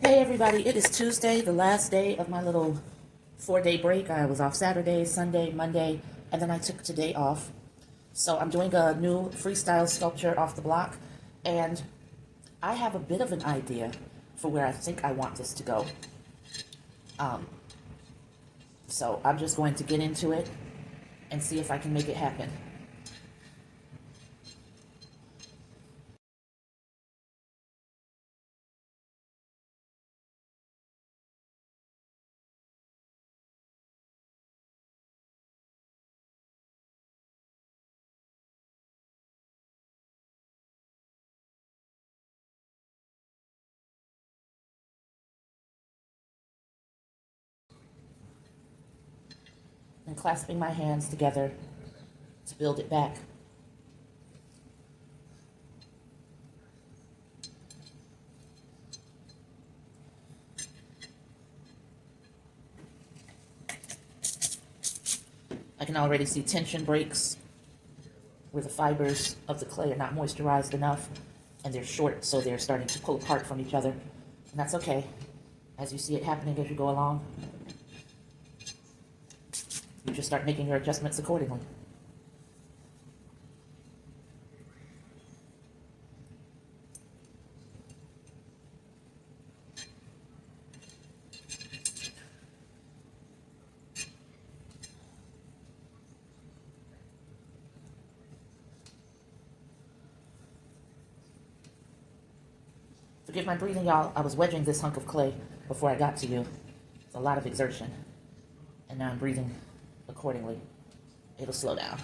Hey everybody, it is Tuesday, the last day of my little 4-day break. I was off Saturday, Sunday, Monday, and then I took today off. So I'm doing a new freestyle sculpture off the block, and I have a bit of an idea for where I think I want this to go. So I'm just going to get into it and see if I can make it happen. And clasping my hands together to build it back. I can already see tension breaks where the fibers of the clay are not moisturized enough and they're short, so they're starting to pull apart from each other. And that's okay. As you see it happening as you go along, you just start making your adjustments accordingly. Forgive my breathing, y'all. I was wedging this hunk of clay before I got to you. It's a lot of exertion. And now I'm breathing accordingly. It'll slow down.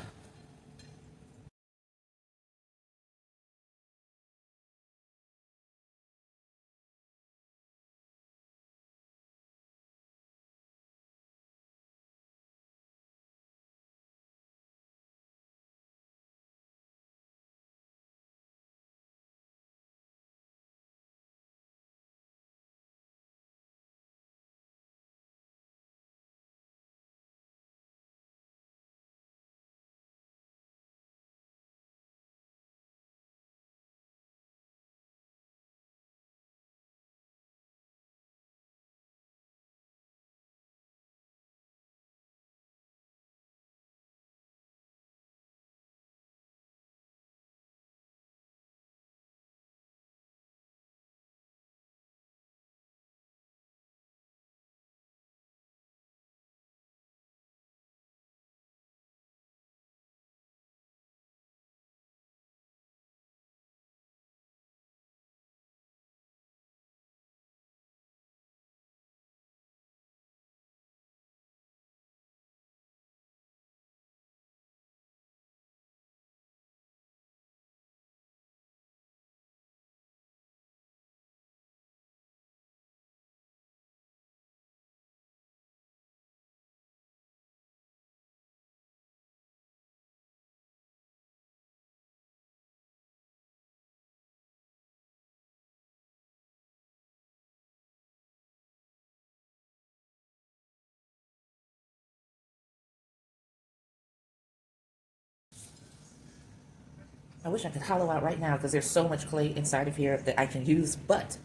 I wish I could hollow out right now because there's so much clay inside of here that I can use, but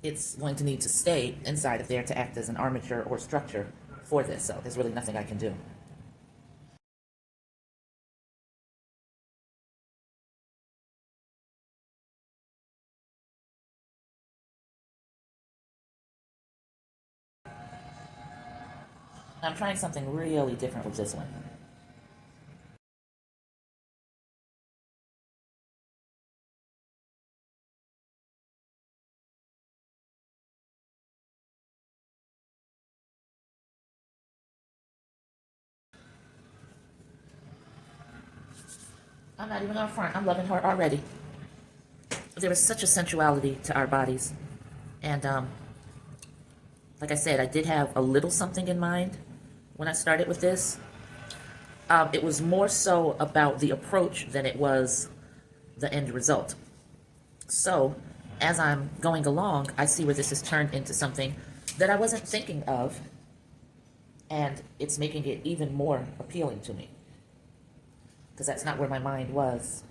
it's going to need to stay inside of there to act as an armature or structure for this, so there's really nothing I can do. I'm trying something really different with this one. I'm not even on front. I'm loving her already. There is such a sensuality to our bodies. And like I said, I did have a little something in mind when I started with this. It was more so about the approach than it was the end result. So as I'm going along, I see where this has turned into something that I wasn't thinking of, and it's making it even more appealing to me. Because that's not where my mind was,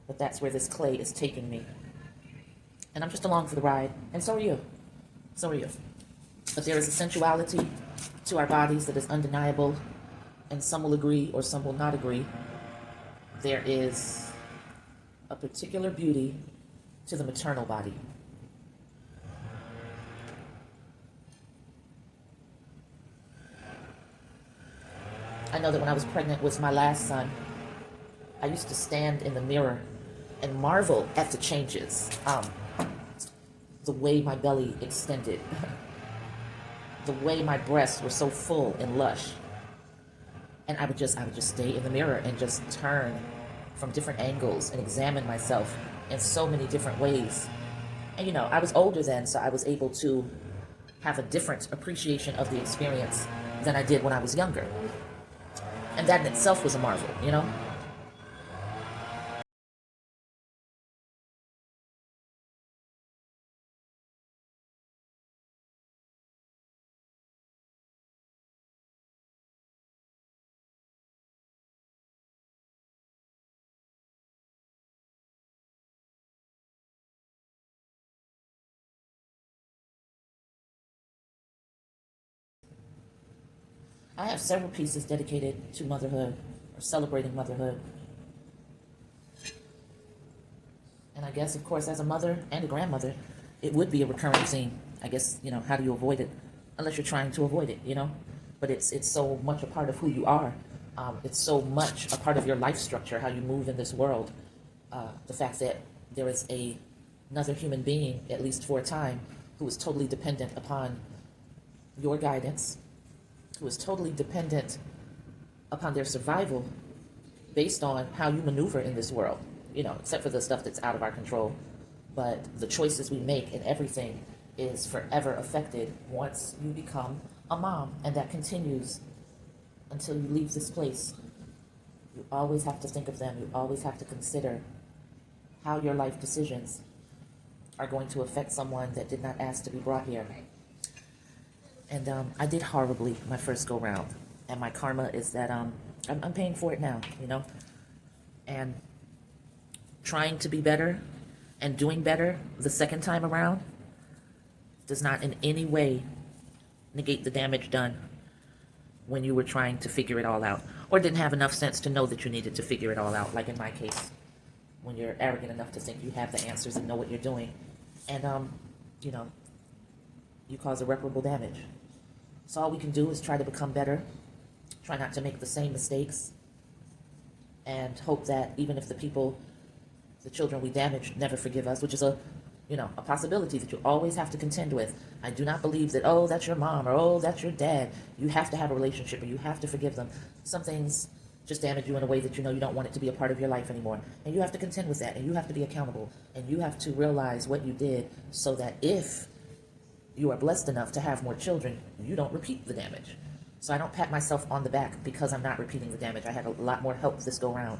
but that's where this clay is taking me. And I'm just along for the ride, and so are you. So are you. But there is a sensuality to our bodies that is undeniable, and some will agree or some will not agree. There is a particular beauty to the maternal body. I know that when I was pregnant with my last son, I used to stand in the mirror and marvel at the changes. The way my belly extended, the way my breasts were so full and lush. And I would just stay in the mirror and just turn from different angles and examine myself in so many different ways. And you know, I was older then, so I was able to have a different appreciation of the experience than I did when I was younger. And that in itself was a marvel, you know? I have several pieces dedicated to motherhood or celebrating motherhood. And I guess, of course, as a mother and a grandmother, it would be a recurring theme. I guess, you know, how do you avoid it? Unless you're trying to avoid it, you know? But it's so much a part of who you are. It's so much a part of your life structure, how you move in this world. The fact that there is another human being, at least for a time, who is totally dependent upon your guidance, who is totally dependent upon their survival based on how you maneuver in this world, you know, except for the stuff that's out of our control. But the choices we make and everything is forever affected once you become a mom, and that continues until you leave this place. You always have to think of them. You always have to consider how your life decisions are going to affect someone that did not ask to be brought here. And I did horribly my first go round, and my karma is that I'm paying for it now, you know, and trying to be better and doing better the second time around does not in any way negate the damage done when you were trying to figure it all out, or didn't have enough sense to know that you needed to figure it all out, like in my case, when you're arrogant enough to think you have the answers and know what you're doing, and you know, you cause irreparable damage. So all we can do is try to become better, try not to make the same mistakes, and hope that even if the children we damaged never forgive us, which is a possibility that you always have to contend with. I do not believe that, oh, that's your mom, or oh, that's your dad. You have to have a relationship, or you have to forgive them. Some things just damage you in a way that you know you don't want it to be a part of your life anymore. And you have to contend with that, and you have to be accountable, and you have to realize what you did so that if you are blessed enough to have more children, you don't repeat the damage. So I don't pat myself on the back because I'm not repeating the damage. I had a lot more help this go round.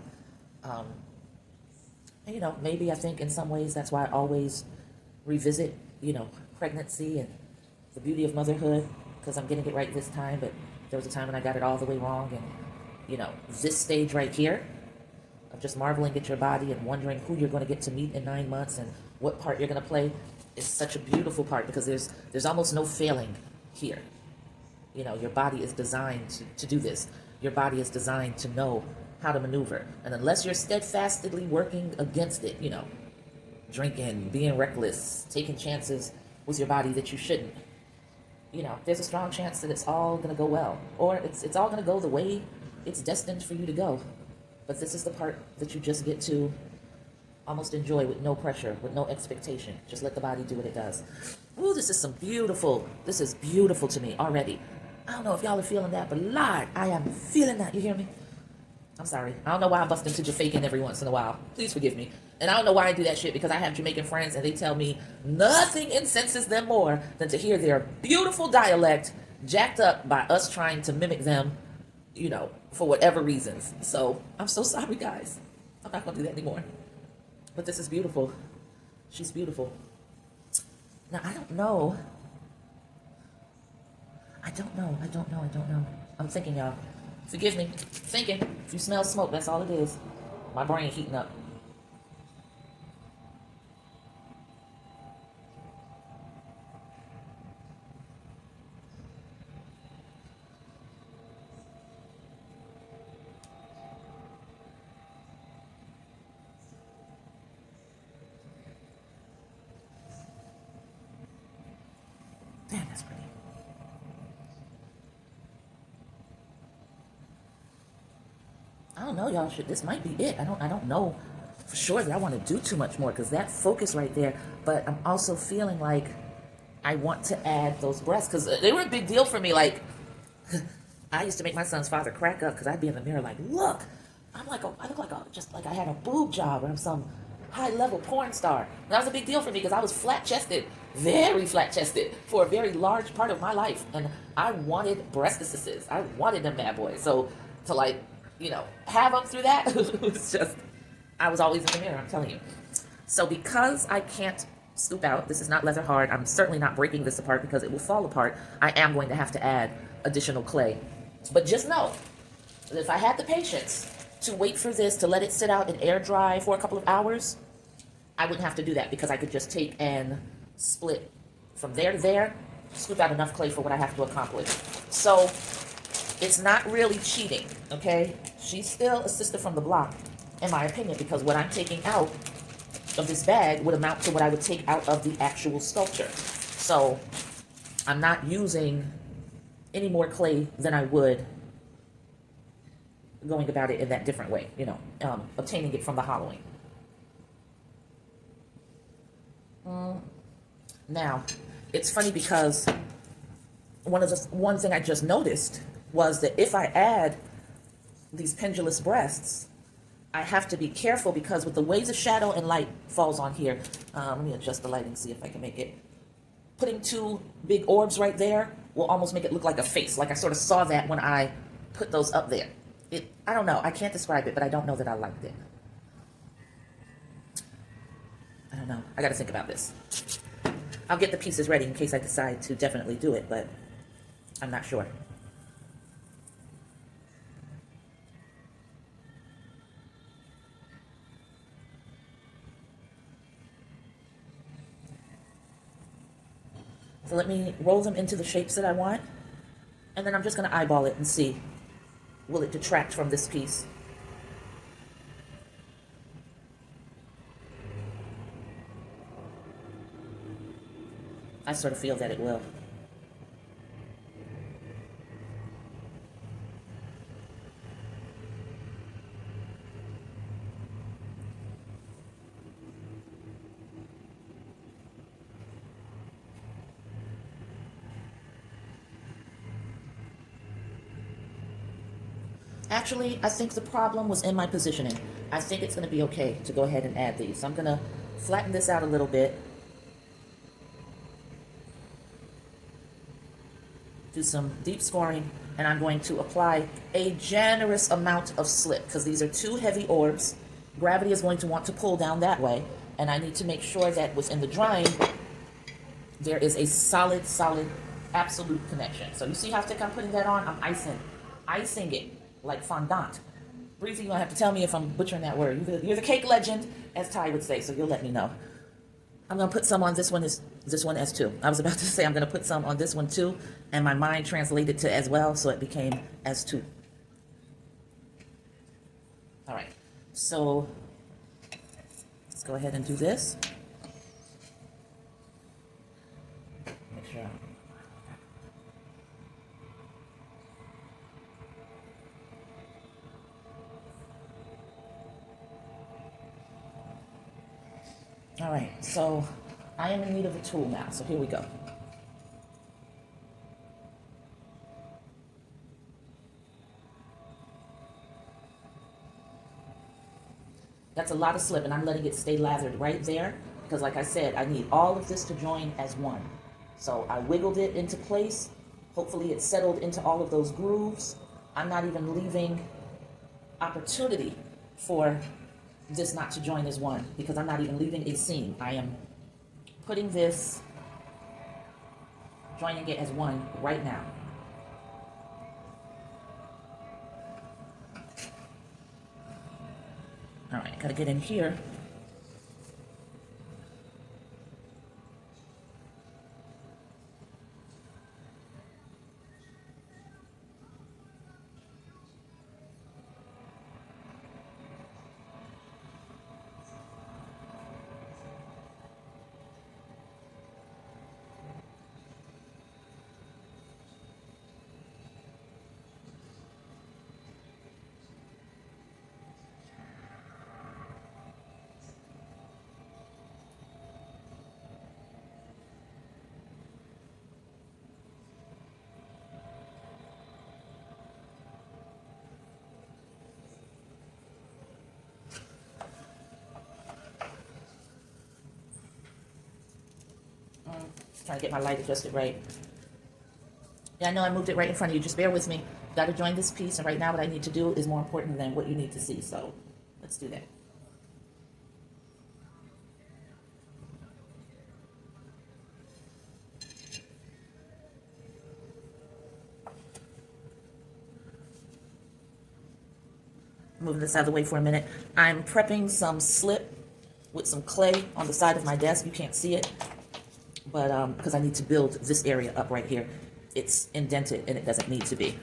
And, you know, maybe I think in some ways that's why I always revisit, you know, pregnancy and the beauty of motherhood, because I'm getting it right this time, but there was a time when I got it all the way wrong. And, you know, this stage right here of just marveling at your body and wondering who you're going to get to meet in 9 months and what part you're going to play is such a beautiful part, because there's almost no failing here. You know, your body is designed to do this. Your body is designed to know how to maneuver. And unless you're steadfastly working against it, you know, drinking, being reckless, taking chances with your body that you shouldn't, you know, there's a strong chance that it's all going to go well. Or it's all going to go the way it's destined for you to go. But this is the part that you just get to almost enjoy with no pressure, with no expectation. Just let the body do what it does. Ooh, this is beautiful to me already. I don't know if y'all are feeling that, but Lord, I am feeling that. You hear me? I'm sorry. I don't know why I bust into Jamaican every once in a while. Please forgive me. And I don't know why I do that shit, because I have Jamaican friends and they tell me nothing incenses them more than to hear their beautiful dialect jacked up by us trying to mimic them, you know, for whatever reasons. So I'm so sorry, guys. I'm not going to do that anymore. But this is beautiful. She's beautiful. Now, I don't know. I'm thinking, y'all. Forgive me. Thinking. If you smell smoke, that's all it is. My brain heating up. Damn, that's pretty. I don't know, y'all. This might be it. I don't know for sure that I want to do too much more because that focus right there. But I'm also feeling like I want to add those breasts because they were a big deal for me. Like, I used to make my son's father crack up because I'd be in the mirror like, look, I look like just like I had a boob job or I'm some high level porn star. And that was a big deal for me because I was flat chested, very flat chested for a very large part of my life. And I wanted breastises. I wanted them bad boys. So to like, have them through that, it was just, I was always in the mirror, I'm telling you. So because I can't scoop out, this is not leather hard, I'm certainly not breaking this apart because it will fall apart, I am going to have to add additional clay. But just know that if I had the patience to wait for this, to let it sit out and air dry for a couple of hours, I wouldn't have to do that because I could just take and split from there to there, scoop out enough clay for what I have to accomplish. So it's not really cheating, okay? She's still a sister from the block, in my opinion, because what I'm taking out of this bag would amount to what I would take out of the actual sculpture. So I'm not using any more clay than I would going about it in that different way, obtaining it from the hollowing. Now, it's funny because one thing I just noticed was that if I add these pendulous breasts, I have to be careful because with the way the shadow and light falls on here, let me adjust the lighting, see if I can make it. Putting two big orbs right there will almost make it look like a face. Like I sort of saw that when I put those up there. I don't know, I can't describe it, but I don't know that I liked it. I don't know, I gotta think about this. I'll get the pieces ready in case I decide to definitely do it, but I'm not sure. So let me roll them into the shapes that I want, and then I'm just going to eyeball it and see, will it detract from this piece? I sort of feel that it will. Actually, I think the problem was in my positioning. I think it's going to be okay to go ahead and add these. So I'm going to flatten this out a little bit. Do some deep scoring, and I'm going to apply a generous amount of slip because these are two heavy orbs. Gravity is going to want to pull down that way, and I need to make sure that within the drying, there is a solid, absolute connection. So you see how thick I'm putting that on? I'm icing it like fondant. Breezy, you're gonna have to tell me if I'm butchering that word. You're the cake legend, as Ty would say, so you'll let me know. I'm gonna put some on this one as two. I was about to say I'm gonna put some on this one too, and my mind translated to as well, so it became as two. All right, so let's go ahead and do this. Make sure. All right, so I am in need of a tool now, so here we go. That's a lot of slip, and I'm letting it stay lathered right there because, like I said, I need all of this to join as one. So I wiggled it into place. Hopefully it settled into all of those grooves. I'm not even leaving opportunity for this not to join as one because I'm not even leaving a seam. I am putting this, joining it as one right now. All right, gotta get in here. Trying to get my light adjusted right. Yeah, I know I moved it right in front of you. Just bear with me. Got to join this piece, and right now what I need to do is more important than what you need to see. So let's do that. Moving this out of the way for a minute. I'm prepping some slip with some clay on the side of my desk. You can't see it, but because I need to build this area up right here. It's indented and it doesn't need to be.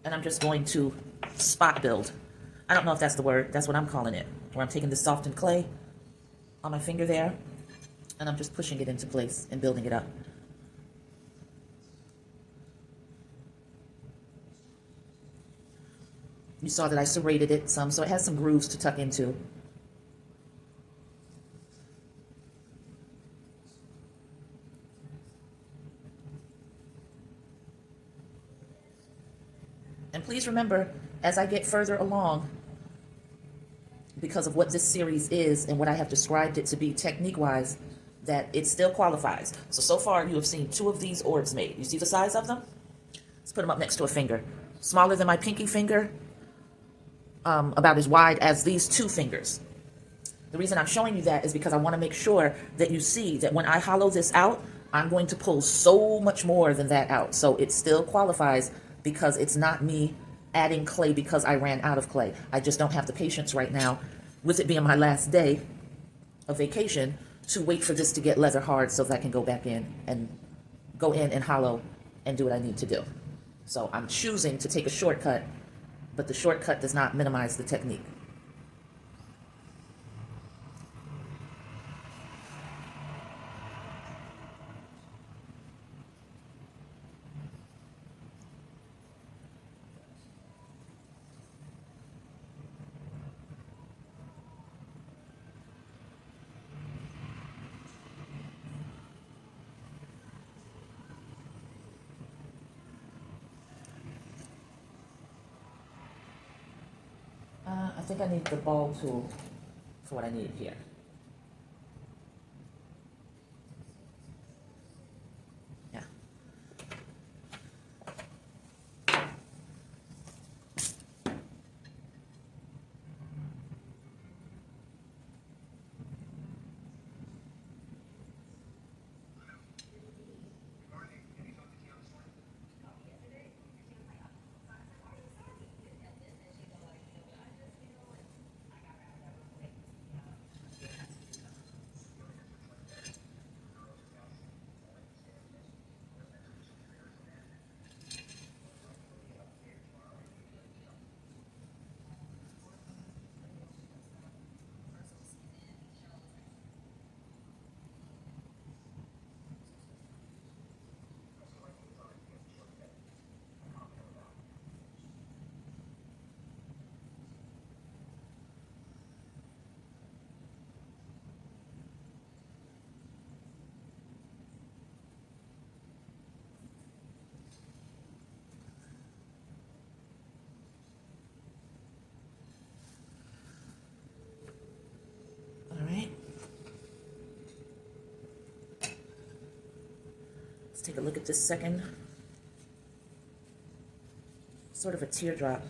And I'm just going to spot build. I don't know if that's the word. That's what I'm calling it. Where I'm taking this softened clay on my finger there, and I'm just pushing it into place and building it up. You saw that I serrated it some, so it has some grooves to tuck into. And please remember, as I get further along, because of what this series is and what I have described it to be technique-wise, that it still qualifies. So far you have seen 2 of these orbs made. You see the size of them? Let's put them up next to a finger. Smaller than my pinky finger, about as wide as these 2 fingers. The reason I'm showing you that is because I want to make sure that you see that when I hollow this out, I'm going to pull so much more than that out. So it still qualifies because it's not me adding clay because I ran out of clay. I just don't have the patience right now, with it being my last day of vacation, to wait for this to get leather hard so that I can go back in and hollow and do what I need to do. So I'm choosing to take a shortcut, but the shortcut does not minimize the technique. I think I need the ball tool for what I need here. Yeah. All right. Let's take a look at this second. Sort of a teardrop.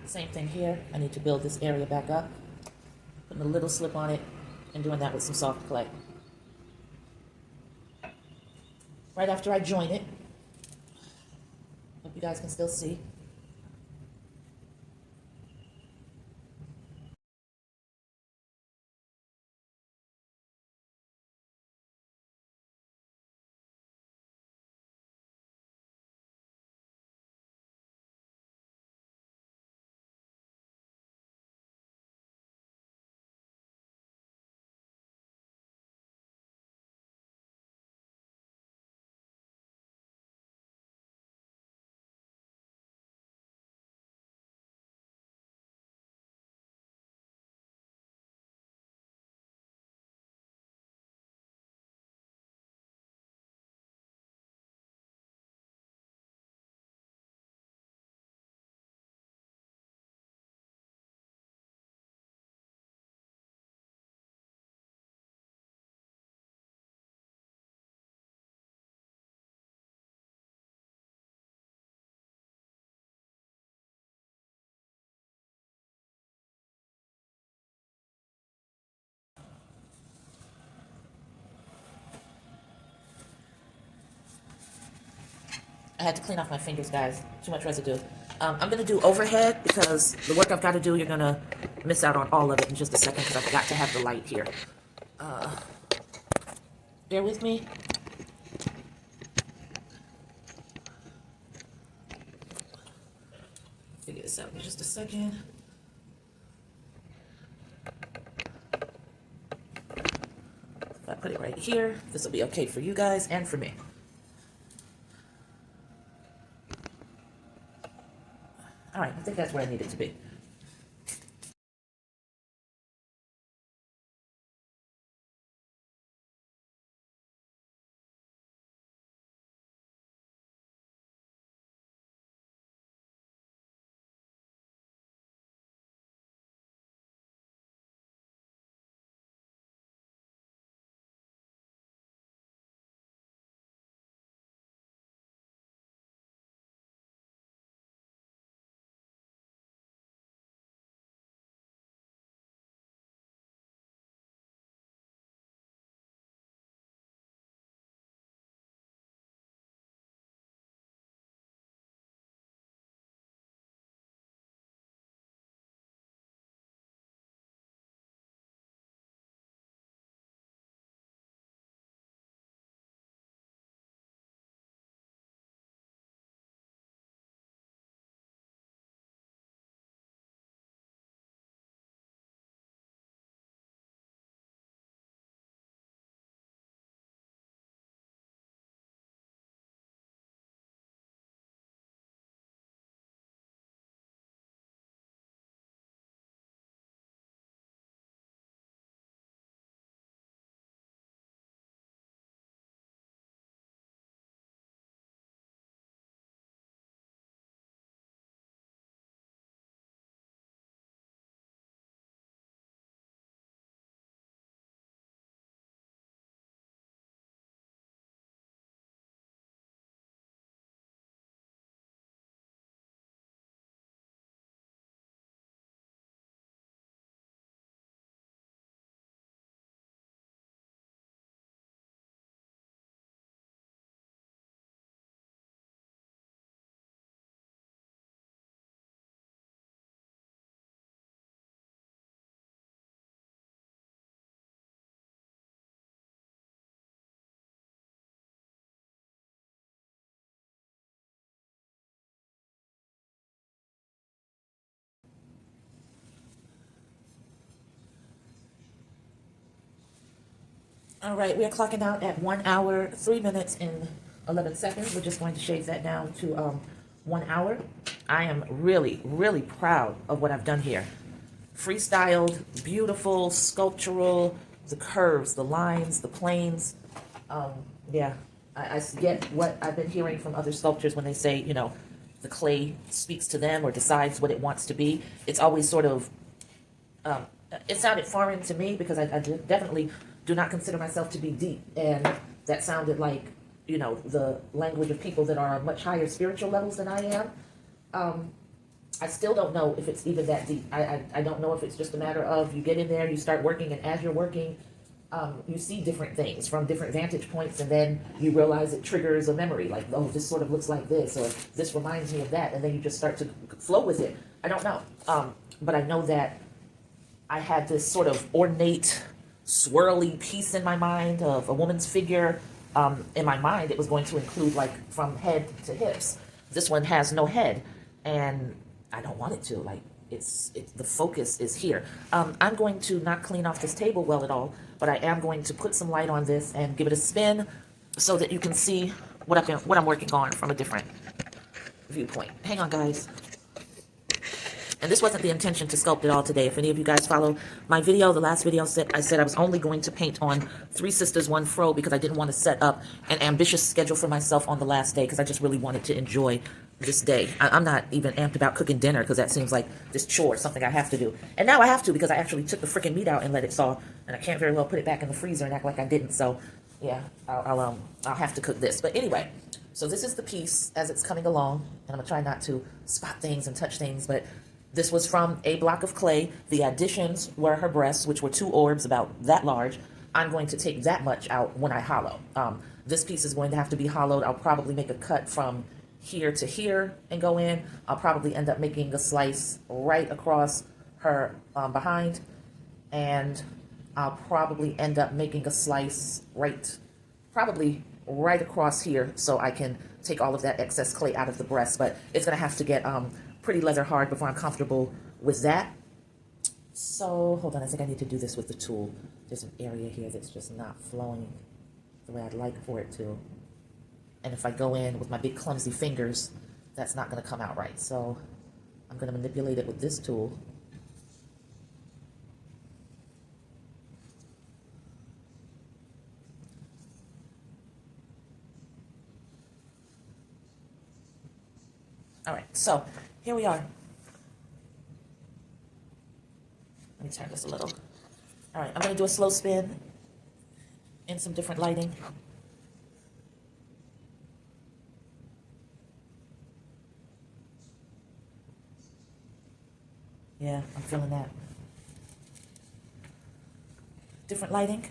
Same thing here. I need to build this area back up. Putting a little slip on it and doing that with some soft clay. Right after I join it, hope you guys can still see. I had to clean off my fingers, guys. Too much residue. I'm going to do overhead because the work I've got to do, you're going to miss out on all of it in just a second because I forgot to have the light here. Bear with me. Figure this out in just a second. If I put it right here, this will be okay for you guys and for me. All right, I think that's where I need it to be. All right, we are clocking out at 1 hour, 3 minutes, and 11 seconds. We're just going to shave that down to 1 hour. I am really, really proud of what I've done here. Freestyled, beautiful, sculptural, the curves, the lines, the planes. Yeah, I get what I've been hearing from other sculptors when they say, you know, the clay speaks to them or decides what it wants to be. It's always sort of, it sounded foreign to me because I definitely do not consider myself to be deep. And that sounded like, you know, the language of people that are on much higher spiritual levels than I am. I still don't know if it's even that deep. I don't know if it's just a matter of you get in there, you start working, and as you're working, you see different things from different vantage points, and then you realize it triggers a memory, like, oh, this sort of looks like this, or this reminds me of that, and then you just start to flow with it. I don't know. But I know that I had this sort of ornate, swirly piece in my mind of a woman's figure. In my mind, it was going to include, like, from head to hips. This one has no head, and I don't want it to. Like, it's the focus is here. I'm going to not clean off this table well at all, but I am going to put some light on this and give it a spin so that you can see what I'm working on from a different viewpoint. Hang on, guys. And this wasn't the intention to sculpt it all today. If any of you guys follow my video, the last video I said I was only going to paint on 3 sisters, 1 fro because I didn't want to set up an ambitious schedule for myself on the last day because I just really wanted to enjoy this day. I'm not even amped about cooking dinner because that seems like this chore, something I have to do. And now I have to because I actually took the freaking meat out and let it thaw, and I can't very well put it back in the freezer and act like I didn't. So yeah, I'll have to cook this. But anyway, so this is the piece as it's coming along, and I'm gonna try not to spot things and touch things, but this was from a block of clay. The additions were her breasts, which were 2 orbs about that large. I'm going to take that much out when I hollow. This piece is going to have to be hollowed. I'll probably make a cut from here to here and go in. I'll probably end up making a slice right across her behind, and I'll probably end up making a slice probably right across here, so I can take all of that excess clay out of the breast. But it's gonna have to get pretty leather hard before I'm comfortable with that. So hold on, I think I need to do this with the tool. There's an area here that's just not flowing the way I'd like for it to. And if I go in with my big clumsy fingers, that's not gonna come out right. So I'm gonna manipulate it with this tool. All right, so here we are. Let me turn this a little. All right, I'm gonna do a slow spin in some different lighting. Yeah, I'm feeling that. Different lighting.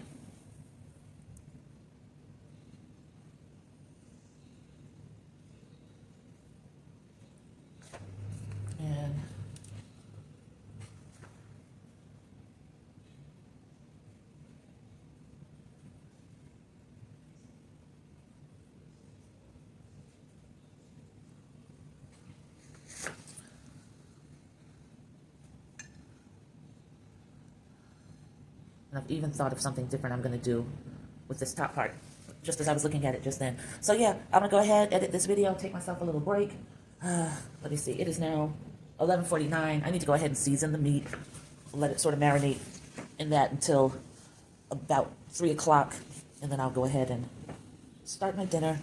And I've even thought of something different I'm going to do with this top part, just as I was looking at it just then. So yeah, I'm going to go ahead, edit this video, take myself a little break. Let me see, it is now 11:49. I need to go ahead and season the meat, let it sort of marinate in that until about 3 o'clock, and then I'll go ahead and start my dinner.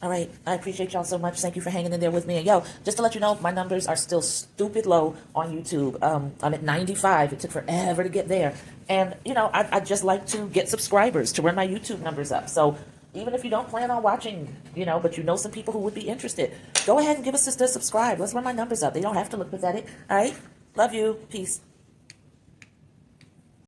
All right, I appreciate y'all so much. Thank you for hanging in there with me. And yo, just to let you know, my numbers are still stupid low on YouTube. I'm at 95. It took forever to get there. And, you know, I'd just like to get subscribers to run my YouTube numbers up. So even if you don't plan on watching, you know, but you know some people who would be interested, go ahead and give a sister a subscribe. Let's run my numbers up. They don't have to look pathetic. All right? Love you. Peace.